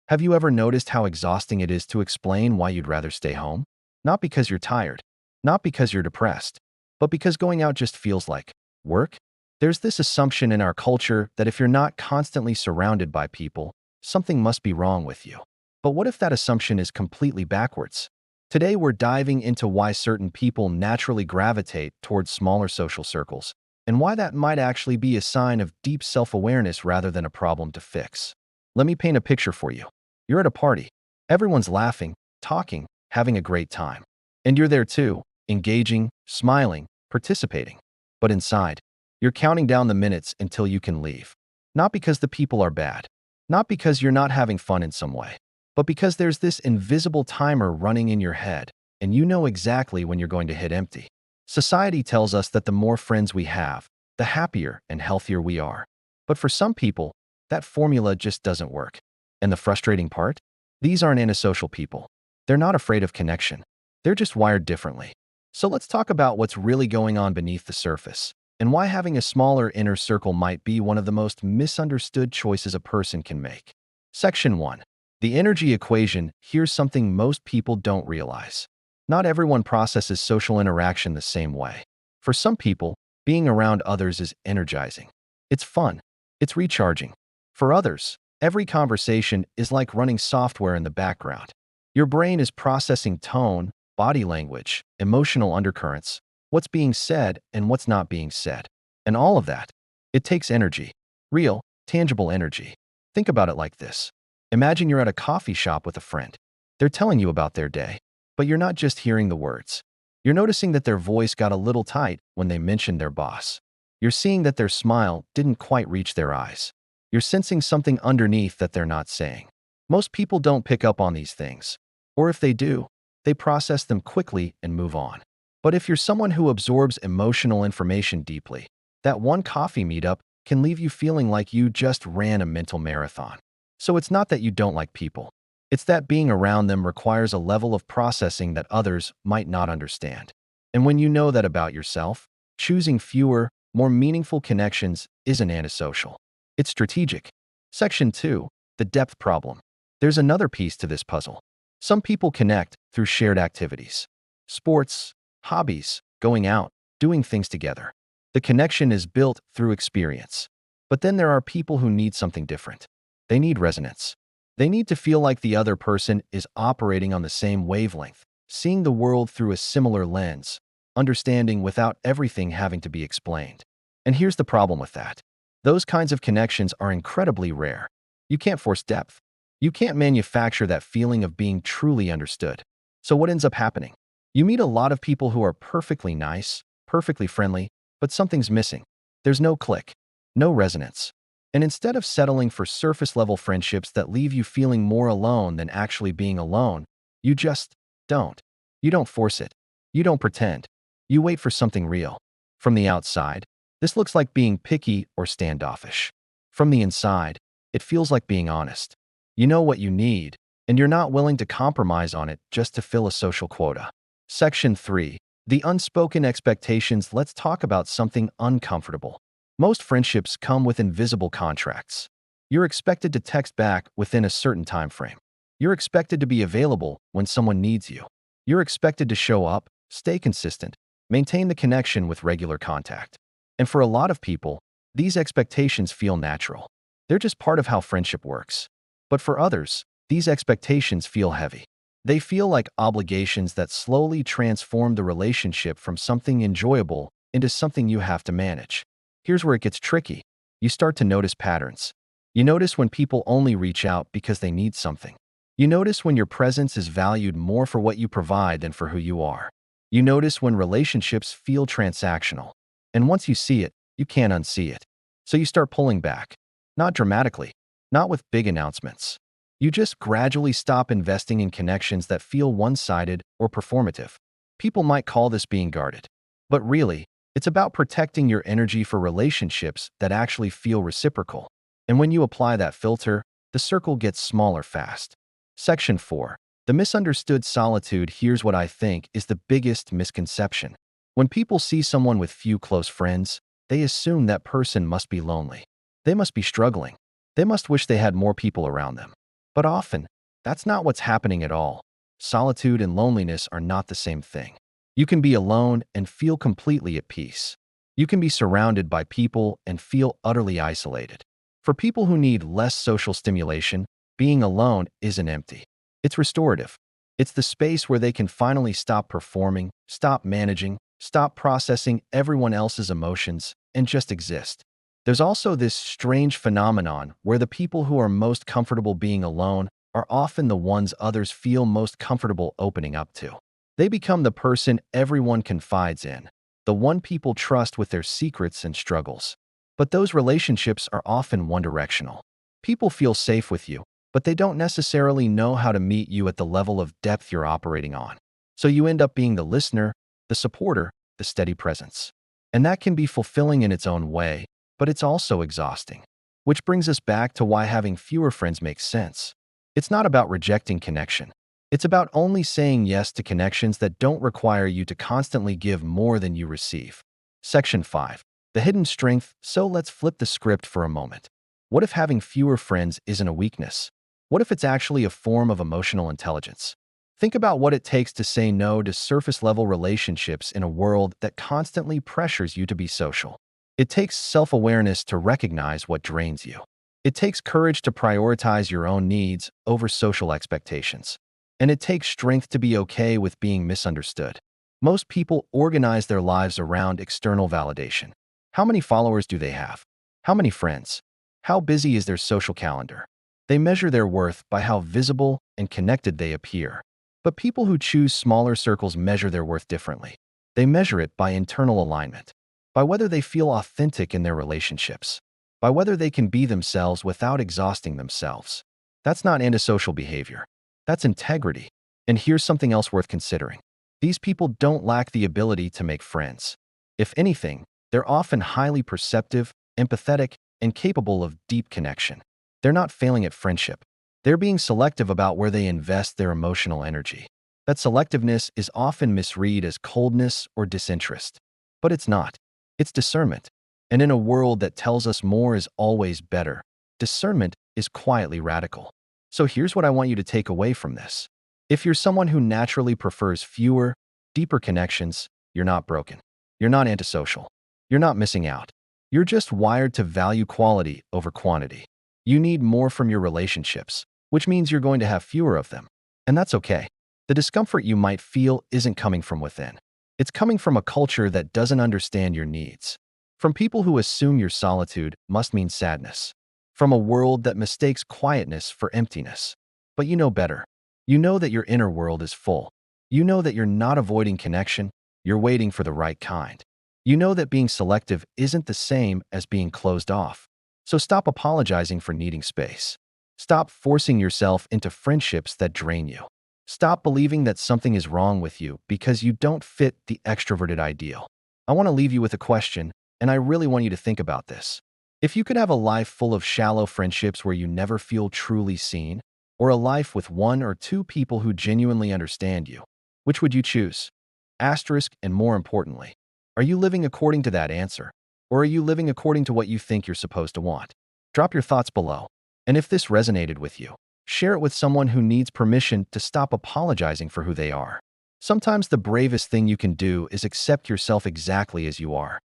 Have you ever noticed how exhausting it is to explain why you'd rather stay home? Not because you're tired, not because you're depressed, but because going out just feels like work? There's this assumption in our culture that if you're not constantly surrounded by people, something must be wrong with you. But what if that assumption is completely backwards? Today, we're diving into why certain people naturally gravitate towards smaller social circles, and why that might actually be a sign of deep self-awareness rather than a problem to fix. Let me paint a picture for you. You're at a party. Everyone's laughing, talking, having a great time. And you're there too, engaging, smiling, participating. But inside, you're counting down the minutes until you can leave. Not because the people are bad, not because you're not having fun in some way, but because there's this invisible timer running in your head, and you know exactly when you're going to hit empty. Society tells us that the more friends we have, the happier and healthier we are. But for some people, that formula just doesn't work. And the frustrating part? These aren't antisocial people. They're not afraid of connection. They're just wired differently. So let's talk about what's really going on beneath the surface, and why having a smaller inner circle might be one of the most misunderstood choices a person can make. Section 1. The energy equation. Here's something most people don't realize. Not everyone processes social interaction the same way. For some people, being around others is energizing. It's fun. It's recharging. For others, every conversation is like running software in the background. Your brain is processing tone, body language, emotional undercurrents, what's being said and what's not being said. And all of that, it takes energy. Real, tangible energy. Think about it like this. Imagine you're at a coffee shop with a friend. They're telling you about their day, but you're not just hearing the words. You're noticing that their voice got a little tight when they mentioned their boss. You're seeing that their smile didn't quite reach their eyes. You're sensing something underneath that they're not saying. Most people don't pick up on these things. Or if they do, they process them quickly and move on. But if you're someone who absorbs emotional information deeply, that one coffee meetup can leave you feeling like you just ran a mental marathon. So it's not that you don't like people. It's that being around them requires a level of processing that others might not understand. And when you know that about yourself, choosing fewer, more meaningful connections isn't antisocial. It's strategic. Section 2. The depth problem. There's another piece to this puzzle. Some people connect through shared activities. Sports, hobbies, going out, doing things together. The connection is built through experience. But then there are people who need something different. They need resonance. They need to feel like the other person is operating on the same wavelength, seeing the world through a similar lens, understanding without everything having to be explained. And here's the problem with that. Those kinds of connections are incredibly rare. You can't force depth. You can't manufacture that feeling of being truly understood. So what ends up happening? You meet a lot of people who are perfectly nice, perfectly friendly, but something's missing. There's no click, no resonance. And instead of settling for surface-level friendships that leave you feeling more alone than actually being alone, you just don't. You don't force it. You don't pretend. You wait for something real. From the outside, this looks like being picky or standoffish. From the inside, it feels like being honest. You know what you need, and you're not willing to compromise on it just to fill a social quota. Section 3. The unspoken expectations. Let's talk about something uncomfortable. Most friendships come with invisible contracts. You're expected to text back within a certain time frame. You're expected to be available when someone needs you. You're expected to show up, stay consistent, maintain the connection with regular contact. And for a lot of people, these expectations feel natural. They're just part of how friendship works. But for others, these expectations feel heavy. They feel like obligations that slowly transform the relationship from something enjoyable into something you have to manage. Here's where it gets tricky. You start to notice patterns. You notice when people only reach out because they need something. You notice when your presence is valued more for what you provide than for who you are. You notice when relationships feel transactional. And once you see it, you can't unsee it. So you start pulling back. Not dramatically, not with big announcements. You just gradually stop investing in connections that feel one-sided or performative. People might call this being guarded. But really, it's about protecting your energy for relationships that actually feel reciprocal. And when you apply that filter, the circle gets smaller fast. Section 4. The misunderstood solitude. Here's what I think is the biggest misconception. When people see someone with few close friends, they assume that person must be lonely. They must be struggling. They must wish they had more people around them. But often, that's not what's happening at all. Solitude and loneliness are not the same thing. You can be alone and feel completely at peace. You can be surrounded by people and feel utterly isolated. For people who need less social stimulation, being alone isn't empty. It's restorative. It's the space where they can finally stop performing, stop managing, stop processing everyone else's emotions, and just exist. There's also this strange phenomenon where the people who are most comfortable being alone are often the ones others feel most comfortable opening up to. They become the person everyone confides in, the one people trust with their secrets and struggles. But those relationships are often one-directional. People feel safe with you, but they don't necessarily know how to meet you at the level of depth you're operating on. So you end up being the listener, the supporter, the steady presence. And that can be fulfilling in its own way, but it's also exhausting. Which brings us back to why having fewer friends makes sense. It's not about rejecting connection. It's about only saying yes to connections that don't require you to constantly give more than you receive. Section 5. The hidden strength. So let's flip the script for a moment. What if having fewer friends isn't a weakness? What if it's actually a form of emotional intelligence? Think about what it takes to say no to surface-level relationships in a world that constantly pressures you to be social. It takes self-awareness to recognize what drains you. It takes courage to prioritize your own needs over social expectations. And it takes strength to be okay with being misunderstood. Most people organize their lives around external validation. How many followers do they have? How many friends? How busy is their social calendar? They measure their worth by how visible and connected they appear. But people who choose smaller circles measure their worth differently. They measure it by internal alignment, by whether they feel authentic in their relationships, by whether they can be themselves without exhausting themselves. That's not antisocial behavior. That's integrity. And here's something else worth considering. These people don't lack the ability to make friends. If anything, they're often highly perceptive, empathetic, and capable of deep connection. They're not failing at friendship. They're being selective about where they invest their emotional energy. That selectiveness is often misread as coldness or disinterest. But it's not. It's discernment. And in a world that tells us more is always better, discernment is quietly radical. So here's what I want you to take away from this. If you're someone who naturally prefers fewer, deeper connections, you're not broken. You're not antisocial. You're not missing out. You're just wired to value quality over quantity. You need more from your relationships, which means you're going to have fewer of them. And that's okay. The discomfort you might feel isn't coming from within. It's coming from a culture that doesn't understand your needs. From people who assume your solitude must mean sadness. From a world that mistakes quietness for emptiness. But you know better. You know that your inner world is full. You know that you're not avoiding connection, you're waiting for the right kind. You know that being selective isn't the same as being closed off. So stop apologizing for needing space. Stop forcing yourself into friendships that drain you. Stop believing that something is wrong with you because you don't fit the extroverted ideal. I want to leave you with a question, and I really want you to think about this. If you could have a life full of shallow friendships where you never feel truly seen, or a life with one or two people who genuinely understand you, which would you choose? Asterisk, and more importantly, are you living according to that answer? Or are you living according to what you think you're supposed to want? Drop your thoughts below. And if this resonated with you, share it with someone who needs permission to stop apologizing for who they are. Sometimes the bravest thing you can do is accept yourself exactly as you are.